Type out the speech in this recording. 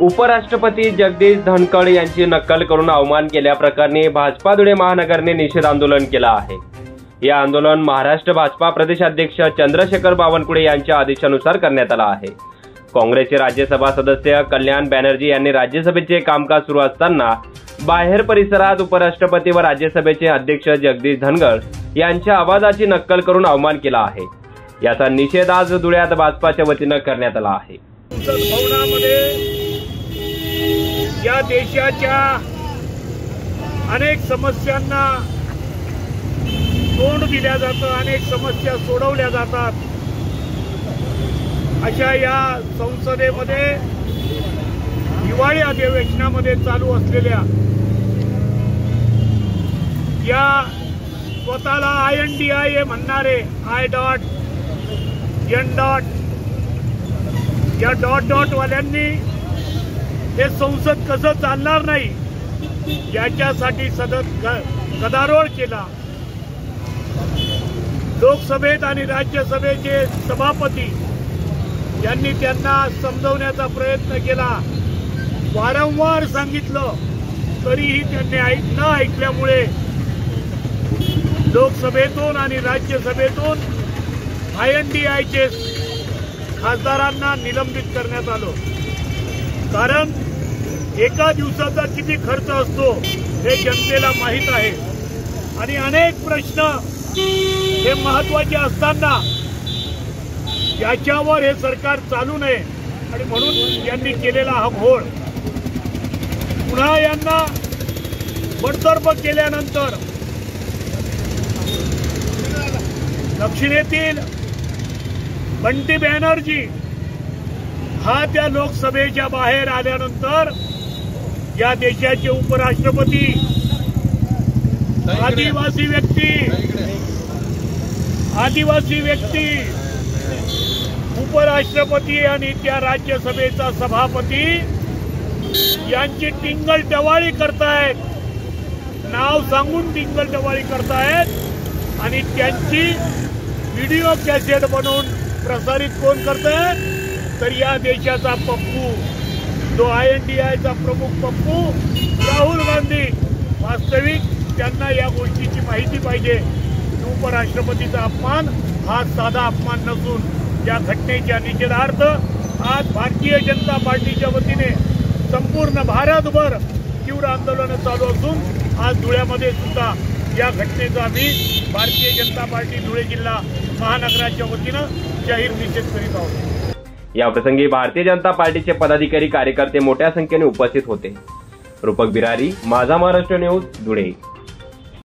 उपराष्ट्रपती जगदीश धनखड यांची नक्कल करून अवमान केल्याप्रकरणी भाजपा धुळे महानगरने निषेध आंदोलन केलं आहे। हे आंदोलन महाराष्ट्र भाजपा प्रदेशाध्यक्ष चंद्रशेखर बावनकुळे यांच्या आदेशानुसार करण्यात आलं आहे। काँग्रेसचे राज्यसभा सदस्य कल्याण बॅनर्जी यांनी राज्यसभेचे कामकाज सुरू असताना बाहेर परिसरात उपराष्ट्रपती व राज्यसभेचे अध्यक्ष जगदीश धनखड यांच्या आवाजाची नक्कल करून अवमान केला आहे। याचा निषेध आज धुळ्यात भाजपाच्या वतीनं करण्यात आला आहे। भवनामध्ये या देशाच्या अनेक समस्यांना तोंड दिल्या जातं, अनेक समस्या सोडवल्या जातात। अशा या संसदेमध्ये हिवाळी अधिवेशनामध्ये चालू असलेल्या या स्वतःला INDIA म्हणणारे I.N. या डॉट वाल्यांनी हे संसद कसं चालणार नाही याच्यासाठी सतत गदारोळ केला। लोकसभेत आणि राज्यसभेचे सभापती यांनी त्यांना समजवण्याचा प्रयत्न केला, वारंवार सांगितलं, तरीही त्यांनी न ऐकल्यामुळे लोकसभेतून आणि राज्यसभेतून INDIAचे खासदारांना निलंबित करण्यात आलं। कारण एका दिवसाचा किती खर्च असतो हे जनतेला माहीत आहे आणि अनेक प्रश्न हे महत्त्वाचे असताना याच्यावर हे सरकार चालू नये आणि म्हणून यांनी केलेला हा घोळ। पुन्हा यांना बडतर्फ केल्यानंतर दक्षिणेतील बंटी बॅनर्जी हा त्या लोकसभेच्या बाहेर आल्यानंतर या देशाचे उपराष्ट्रपती, आदिवासी व्यक्ती, उपराष्ट्रपती आणि त्या राज्यसभेचा सभापती यांची टिंगलटवाळी करतायत, नाव सांगून टिंगलटवाळी करतायत आणि त्यांची व्हिडिओ कॅसेट बनवून प्रसारित कोण करतंय तर या देशाचा पप्पू, जो INDIAचा प्रमुख पप्पू राहुल गांधी। वास्तविक त्यांना या गोष्टीची माहिती पाहिजे की उपराष्ट्रपतीचा अपमान हा साधा अपमान नसून या घटनेच्या निषेधार्थ आज भारतीय जनता पार्टीच्या वतीने संपूर्ण भारतभर तीव्र आंदोलन चालू असून आज धुळ्यामध्ये सुद्धा या घटनेचा आम्ही भारतीय जनता पार्टी धुळे जिल्हा महानगराच्या वतीनं जाहीर निषेध करीत आहोत। या प्रसंगी भारतीय जनता पार्टीचे पदाधिकारी कार्यकर्ते मोठ्या संख्येने उपस्थित होते। रूपक बिरारी, माझा महाराष्ट्र न्यूज, धुळे।